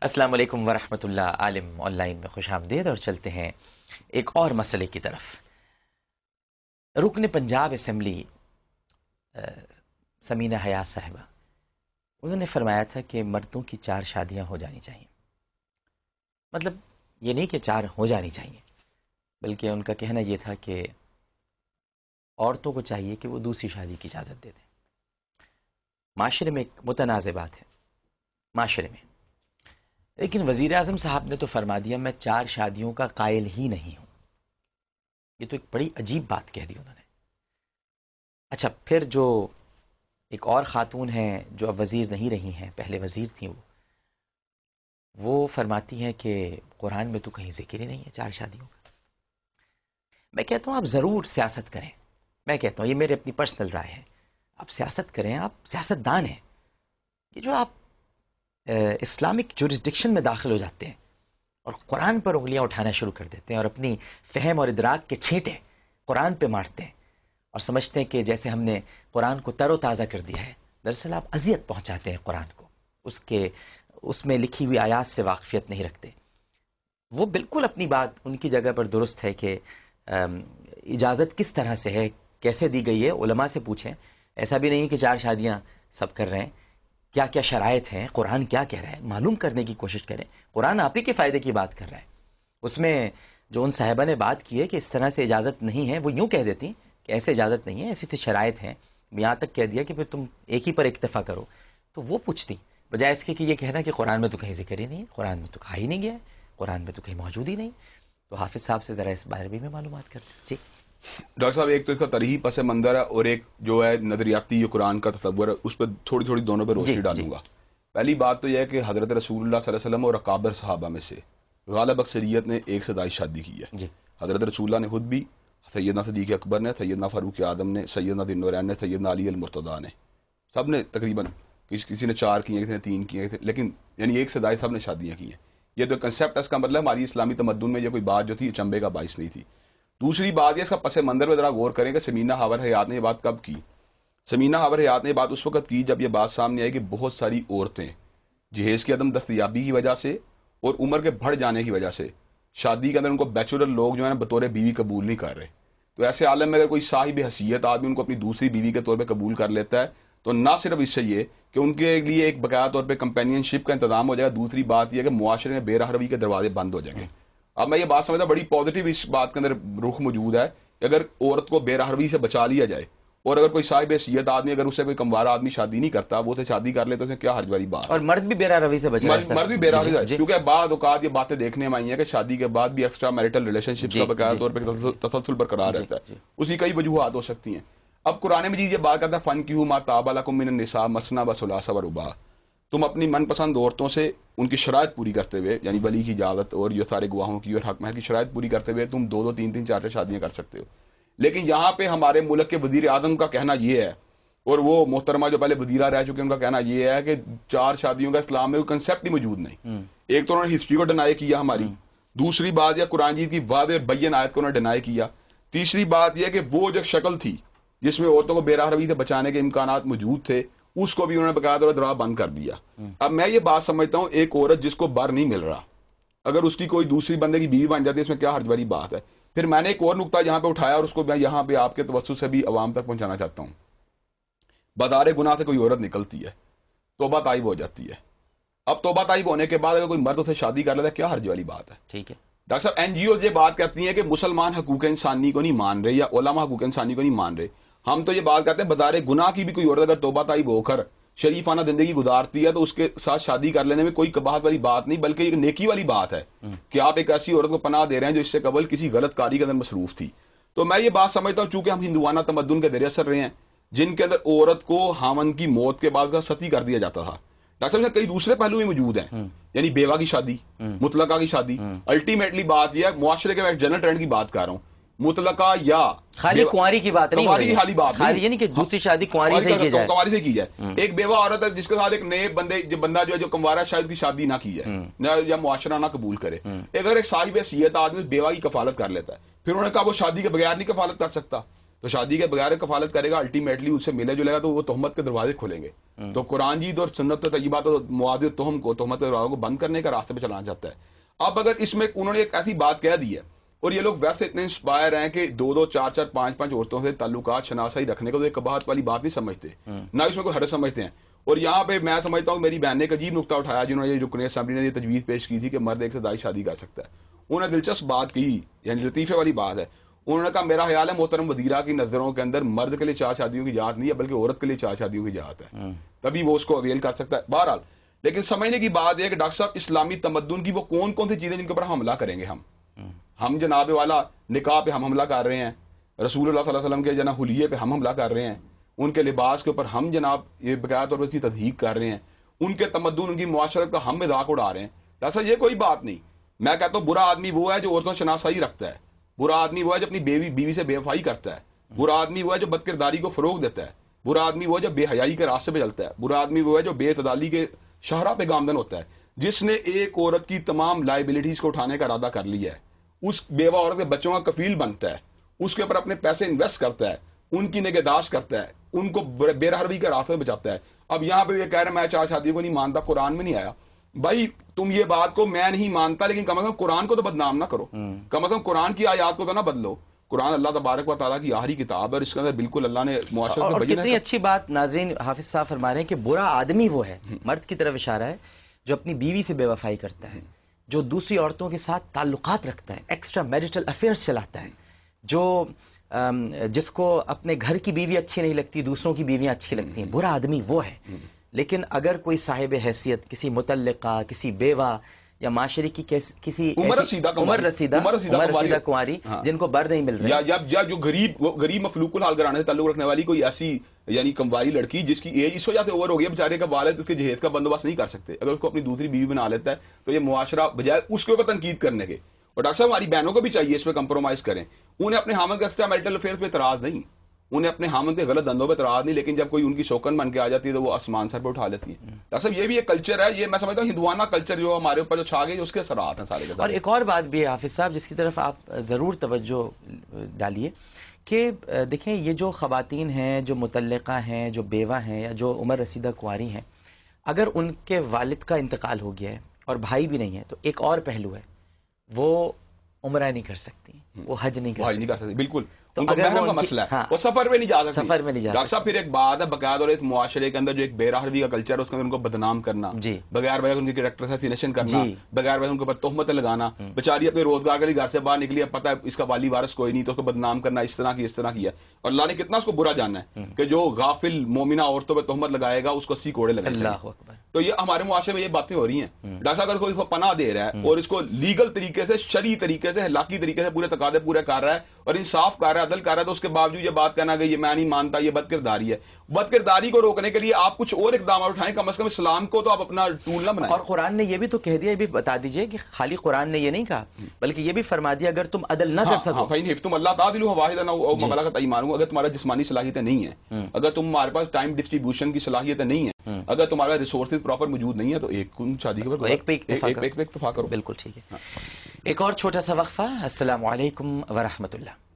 السلام علیکم ورحمۃ اللہ، عالم آن لائن میں خوش آمدید، اور چلتے ہیں ایک اور مسئلے کی طرف۔ رکن پنجاب اسمبلی سمینہ حیات صاحبہ، انہوں نے فرمایا تھا کہ مردوں کی 4 شادیاں ہو جانی چاہیے۔ مطلب یہ نہیں کہ 4 ہو جانی چاہیے، بلکہ ان کا کہنا یہ تھا کہ عورتوں کو چاہیے کہ وہ دوسری شادی کی اجازت دے دیں۔ معاشرے میں ایک متنازع بات ہے معاشرے میں، لیکن وزیر اعظم صاحب نے تو فرما دیا میں 4 شادیوں کا قائل ہی نہیں ہوں۔ یہ تو ایک بڑی عجیب بات کہہ دی انہوں نے۔ اچھا، پھر جو ایک اور خاتون ہیں جو اب وزیر نہیں رہی ہیں، پہلے وزیر تھیں، وہ فرماتی ہیں کہ قرآن میں تو کہیں ذکر ہی نہیں ہے 4 شادیوں کا۔ میں کہتا ہوں آپ ضرور سیاست کریں، میں کہتا ہوں یہ میرے اپنی پرسنل رائے ہے، آپ سیاست کریں، آپ سیاست دان ہیں۔ یہ جو آپ اسلامک جورسڈکشن میں داخل ہو جاتے ہیں اور قرآن پر انگلیاں اٹھانا شروع کر دیتے ہیں اور اپنی فہم اور ادراک کے چھینٹے قرآن پہ مارتے ہیں اور سمجھتے ہیں کہ جیسے ہم نے قرآن کو تر و تازہ کر دیا ہے، دراصل آپ اذیت پہنچاتے ہیں قرآن کو، اس میں لکھی ہوئی آیات سے واقفیت نہیں رکھتے۔ وہ بالکل اپنی بات ان کی جگہ پر درست ہے کہ اجازت کس طرح سے ہے، کیسے دی گئی ہے، علماء سے پوچھیں۔ ایسا بھی نہیں کہ 4 شادیاں سب کر رہے ہیں، کیا کیا شرائط ہیں، قرآن کیا کہہ رہا ہے، معلوم کرنے کی کوشش کریں۔ قرآن آپ ہی کے فائدے کی بات کر رہا ہے۔ اس میں جو ان صاحبہ نے بات کی ہے کہ اس طرح سے اجازت نہیں ہے، وہ یوں کہہ دیتی کہ ایسے اجازت نہیں ہے، ایسی سی شرائط ہیں، یہاں تک کہہ دیا کہ پھر تم ایک ہی پر اکتفا کرو، تو وہ پوچھتی بجائے اس کے کہ یہ کہنا کہ قرآن میں تو کہیں ذکر ہی نہیں ہے، قرآن میں تو کہا ہی نہیں گیا ہے، قرآن میں تو کہیں موجود ہی نہیں۔ تو حافظ صاحب سے ذرا اس بارے میں معلومات کرتے ہیں۔ جی ڈاکٹر صاحب، ایک تو اس کا تاریخی پس منظر ہے اور ایک جو ہے نظریاتی جو قرآن کا تصور ہے، اس پہ تھوڑی تھوڑی دونوں پہ روشنی ڈالوں گا۔ پہلی بات تو یہ ہے کہ حضرت رسول اللہ صلی اللہ علیہ وسلم اور اکابر صحابہ میں سے غالب اکثریت نے ایک صدائی شادی کی ہے۔ حضرت رسول اللہ نے خود بھی، سیدنا صدیق اکبر نے، سیدنا فاروق اعظم نے، سیدنا ذی النورین نے، سیدنا علی المرتضیٰ نے، سب نے تقریباً، کسی نے 4 کی ہیں، کسی نے 3 کی ہیں، لیکن یعنی ایک صدائی سب نے شادیاں کی ہیں۔ یہ تو کنسیپٹ ہے، اس کا مطلب ہماری اسلامی تمدن میں یہ کوئی بات جو تھی چنبے کا باعث نہیں تھی۔ دوسری بات یہ اس کا پس منظر میں ذرا غور کریں کہ سمینہ حاور حیات نے یہ بات کب کی۔ سمینہ حاور حیات نے یہ بات اس وقت کی جب یہ بات سامنے آئی کہ بہت ساری عورتیں جہیز کی عدم دستیابی کی وجہ سے اور عمر کے بڑھ جانے کی وجہ سے شادی کے اندر ان کو بیچلر لوگ جو ہے نا بطور بیوی قبول نہیں کر رہے۔ تو ایسے عالم میں اگر کوئی صاحب حیثیت آدمی ان کو اپنی دوسری بیوی کے طور پہ قبول کر لیتا ہے تو نہ صرف اس سے یہ کہ ان کے لیے ایک باقاعدہ طور پہ کمپینین شپ کا انتظام ہو جائے گا، دوسری بات یہ ہے کہ معاشرے میں بے رحروی کے دروازے بند ہو جائیں گے۔ اب میں یہ بات سمجھتا ہوں بڑی پازیٹیو اس بات کے اندر رخ موجود ہے کہ اگر عورت کو بے رحروی سے بچا لیا جائے، اور اگر کوئی صاحب حیثیت آدمی اگر اسے کوئی کموارہ آدمی شادی نہیں کرتا، وہ اسے شادی کر لے تو اس میں کیا حرج والی بات ہے۔ اور مرد بھی بے روی سے بچا ہے، مرد بھی بے رحمی سے، کیونکہ بعض اوقات یہ باتیں دیکھنے میں آئی ہیں کہ شادی کے بعد بھی ایکسٹرا میرٹل ریلیشن شپس کا باقاعدہ طور پہ تسلسل برقرار رہتا ہے۔ اس کی کئی وجوہات ہو سکتی ہیں۔ اب قرآن مجید یہ بات کرتا ہے فَانكِحُوا مَا طَابَ لَكُم مِّنَ النِّسَاءِ مَثْنَىٰ وَثُلَاثَ وَرُبَاعَ، تم اپنی من پسند عورتوں سے ان کی شرائط پوری کرتے ہوئے، یعنی ولی کی اجازت اور یہ سارے گواہوں کی اور حق مہر کی شرائط پوری کرتے ہوئے تم 2 2 3 3 4 4 شادیاں کر سکتے ہو۔ لیکن یہاں پہ ہمارے ملک کے وزیر اعظم کا کہنا یہ ہے، اور وہ محترمہ جو پہلے وزیرہ رہ چکے ان کا کہنا یہ ہے کہ 4 شادیوں کا اسلام میں کوئی کنسیپٹ ہی موجود نہیں۔ ایک تو انہوں نے ہسٹری کو ڈینائی کیا ہماری، دوسری بات یہ قرآن مجید کی واضح بین آیت کو انہوں نے ڈینائی کیا، تیسری بات یہ کہ وہ جو شکل تھی جس میں عورتوں کو بے رحمی سے بچانے کے امکانات موجود تھے، اس کو بھی انہوں نے باقاعدہ دراہ بند کر دیا۔ اب میں یہ بات سمجھتا ہوں ایک عورت جس کو بر نہیں مل رہا، اگر اس کی کوئی دوسری بندے کی بیوی بن جاتی ہے، اس میں کیا حرج والی بات ہے۔ پھر میں نے ایک اور نقطہ یہاں پہ اٹھایا اور اس کو میں یہاں پہ آپ کے توسط سے بھی عوام تک پہنچانا چاہتا ہوں۔ بدار گناہ سے کوئی عورت نکلتی ہے، توبہ طائب ہو جاتی ہے۔ اب توبہ طائب ہونے کے بعد اگر کوئی مرد اسے شادی کر لیتا ہے، کیا حرج والی بات ہے؟ ٹھیک ہے ڈاکٹر صاحب، این جی اوز یہ بات کرتی ہیں کہ مسلمان حقوق انسانی کو نہیں مان رہے یا علماء حقوق انسانی کو نہیں مان رہے۔ ہم تو یہ بات کرتے ہیں بدار گناہ کی بھی کوئی عورت اگر توبہ طائب ہو کر شریفانہ زندگی گزارتی ہے تو اس کے ساتھ شادی کر لینے میں کوئی قباحت والی بات نہیں، بلکہ ایک نیکی والی بات ہے کہ آپ ایک ایسی عورت کو پناہ دے رہے ہیں جو اس سے قبل کسی غلط کاری کے اندر مصروف تھی۔ تو میں یہ بات سمجھتا ہوں چونکہ ہم ہندوانہ تمدن کے زیر اثر رہے ہیں جن کے اندر عورت کو خاوند کی موت کے بعد کا ستی کر دیا جاتا تھا۔ ڈاکٹر صاحب کئی دوسرے پہلو بھی موجود ہیں، یعنی بیوہ کی شادی، مطلقہ کی شادی۔ الٹیمیٹلی بات یہ ہے، معاشرے کے ایک جنرل ٹرینڈ کی بات کر رہا ہوں، مطلقہ یا خالی کنواری کی بات نہیں ہو رہی ہے، خالی یعنی کہ دوسری شادی کنواری سے کی جائے، کنواری سے کی جائے۔ ایک بیوہ عورت ہے جس کے ساتھ ایک نئے بندہ جو ہے جو کنوارا شاید کی شادی نہ کی ہے یا معاشرہ نہ قبول کرے، اگر ایک صاحب حیثیت آدمی بیوہ کی کفالت کر لیتا ہے، پھر انہوں نے کہا وہ شادی کے بغیر نہیں کفالت کر سکتا۔ تو شادی کے بغیر کفالت کرے گا، الٹیمیٹلی اس سے ملے جلے گا تو وہ تہمت کے دروازے کھولیں گے. تو قرآن جید اور سنت طیبہ تو معاذ تہم کو، تہمت کے دروازوں کو بند کرنے کا راستے پہ چلانا چاہتا ہے. اب اگر اس میں انہوں نے ایک ایسی بات کہہ دی ہے اور یہ لوگ ویسے اتنے انسپائر ہیں کہ 2 4 4 5 5 عورتوں سے تعلقات شناسائی رکھنے کو تو ایک قباحت والی بات نہیں سمجھتے، نہ اس میں کوئی حرج سمجھتے ہیں. اور یہاں پہ میں سمجھتا ہوں میری بہن نے ایک عجیب نقطہ اٹھایا جنہوں نے رکن اسمبلی نے یہ تجویز پیش کی تھی کہ مرد ایک سے زائد شادی کر سکتا ہے. انہوں نے دلچسپ بات کی، یعنی لطیفے والی بات ہے. انہوں نے کہا میرا خیال ہے محترم وزیرہ کی نظروں کے اندر مرد کے لیے 4 شادیوں کی اجازت نہیں ہے بلکہ عورت کے لیے 4 شادیوں کی اجازت ہے، تبھی وہ اس کو اویل کر سکتا ہے. بہرحال لیکن سمجھنے کی بات ہے کہ ڈاکٹر صاحب اسلامی تمدن کی وہ کون کون سی چیزیں جن کے اوپر حملہ کریں گے ہم جناب والا نکاح پہ ہم حملہ کر رہے ہیں، رسول اللہ صلی اللہ علیہ وسلم کے جناب حلیے پہ ہم حملہ کر رہے ہیں، ان کے لباس کے اوپر ہم جناب یہ باقاعدہ طور پر اس کی تضحیق کر رہے ہیں، ان کے تمدن ان کی معاشرت کا ہم مذاق اڑا رہے ہیں. ڈاکٹر صاحب یہ کوئی بات نہیں. میں کہتا ہوں برا آدمی وہ ہے جو عورتوں سے شناسائی رکھتا ہے، برا آدمی وہ ہے جو اپنی بیوی سے بے وفائی کرتا ہے، برا آدمی وہ ہے جو بدکرداری کو فروغ دیتا ہے، برا آدمی وہ ہے جو بے حیائی کے راستے پہ چلتا ہے، برا آدمی وہ ہے جو بے اعتدالی کے شاہراہ پہ گامزن ہوتا ہے. جس نے ایک عورت کی تمام لائبلٹیز کو اٹھانے کا ارادہ کر لیا ہے، اس بیوہ عورت کے بچوں کا کفیل بنتا ہے، اس کے اوپر اپنے پیسے انویسٹ کرتا ہے، ان کی نگہداشت کرتا ہے، ان کو بے رحمی کے راستے بچاتا ہے. اب یہاں پہ یہ کہہ رہے ہیں میں 4 شادیوں کو نہیں مانتا، قرآن میں نہیں آیا. بھائی تم یہ بات کو میں نہیں مانتا لیکن کم از کم قرآن کو تو بدنام نہ کرو، کم از کم قرآن کی آیات کو تو نہ بدلو. قرآن اللہ تبارک و تعالیٰ کی آخری کتاب ہے اور اس کے اندر بالکل اللہ نے معاشرت اور کتنی اچھی بات ناظرین حافظ صاحب فرما رہے ہیں کہ برا آدمی وہ ہے، مرد کی طرف اشارہ ہے، جو اپنی بیوی سے بے وفائی کرتا ہے، جو دوسری عورتوں کے ساتھ تعلقات رکھتا ہے، ایکسٹرا میریٹل افیئرز چلاتا ہے، جو جس کو اپنے گھر کی بیوی اچھی نہیں لگتی دوسروں کی بیویاں اچھی لگتی ہیں. برا آدمی وہ ہے. لیکن اگر کوئی صاحب حیثیت، کسی مطلقہ، کسی بیوہ یا معاشرے کی کسی عمر رسیدہ کنواری جن کو بر نہیں مل رہا، یا جو غریب مفلوق الحال گھرانے سے تعلق رکھنے والی کوئی ایسی یعنی کمواری لڑکی جس کی ایج اس وجہ سے اوور ہو گئی بیچارے کا والد اس کے جہیز کا بندوبست نہیں کر سکتے، اگر اس کو اپنی دوسری بیوی بنا لیتا ہے تو یہ معاشرہ بجائے اس کے اوپر تنقید کرنے کے، اور ڈاکٹر صاحب ہماری بہنوں کو بھی چاہیے اس پہ کمپرومائز کریں. انہیں اپنے حامد کے ایکسٹرا میریٹل افیئرز پہ اعتراض نہیں، انہیں اپنے حامد کے غلط دندوں پہ اعتراض نہیں، لیکن جب کوئی ان کی شوکن بن کے آ جاتی ہے تو وہ آسمان سر پہ اٹھا لیتی ہے. ڈاکٹر صاحب یہ بھی ایک کلچر ہے، یہ میں سمجھتا ہوں ہندوانہ کلچر جو ہمارے اوپر جو چھا گئی اس کے اثرات ہیں سارے کے سارے. اور ایک اور بات بھی ہے حافظ صاحب جس کی طرف آپ ضرور توجہ ڈالیے کہ دیکھیں یہ جو خواتین ہیں، جو مطلقہ ہیں، جو بیوہ ہیں یا جو عمر رسیدہ کنواری ہیں، اگر ان کے والد کا انتقال ہو گیا ہے اور بھائی بھی نہیں ہے تو ایک اور پہلو ہے، وہ عمرہ نہیں کر سکتی، وہ حج نہیں کر سکتی. بالکل ان کو محرم کا مسئلہ ہے، وہ سفر میں نہیں جا سکتی. ڈاکٹر صاحب پھر ایک بات ہے باقاعدہ اور ایک معاشرے کے اندر جو ایک بے راہروی کا کلچر ہے اس کے اندر ان کو بدنام کرنا، بغیر وجہ ان کے کریکٹر اسیسینیشن کرنا، بغیر وجہ ان کے اوپر تہمتیں لگانا، بیچاری اپنے روزگار کے لیے گھر سے باہر نکلی ہے، پتہ ہے اس کا والی وارث کوئی نہیں تو اس کو بدنام کرنا، اس طرح کی ہے. اور اللہ نے کتنا اس کو برا جانا ہے کہ جو غافل مومنہ عورتوں پہ تہمت لگائے گا اس کو 80 کوڑے لگائیں گے. تو یہ ہمارے معاشرے میں یہ باتیں ہو رہی ہیں. ڈاکٹر صاحب اگر کوئی اس کو پناہ دے رہا ہے اور اس کو لیگل طریقے سے، شرعی طریقے سے، اخلاقی طریقے سے پورے تقاضے پورے کر رہا ہے اور انصاف کر رہا ہے، عدل کر رہا ہے، تو اس کے باوجود یہ بات کہنا کہ یہ میں نہیں مانتا، یہ بدکرداری ہے. بدکرداری کو روکنے کے لیے آپ کچھ اور اقدامات اٹھائیں، کم از کم اسلام کو تو آپ اپنا ٹول نہ بنائیں. اور قرآن نے یہ بھی تو کہہ دیا، یہ بھی بتا دیجئے کہ خالی قرآن نے یہ نہیں کہا بلکہ یہ بھی فرما دیا اگر تم عدل نہ کر سکو، تم اللہ تعالیٰ واحد او مملکت ایمانکم، اگر تمہارا جسمانی صلاحیتیں نہیں ہیں، اگر تمہارے پاس ٹائم ڈسٹریبیوشن کی صلاحیتیں نہیں ہیں، اگر تمہارا ریسورسز پراپر موجود نہیں ہے تو ایک شادی کے اوپر ایک پہ اکتفا کرو. بالکل ٹھیک ہے. ایک اور چھوٹا سا وقفہ. السلام علیکم ورحمۃ اللہ.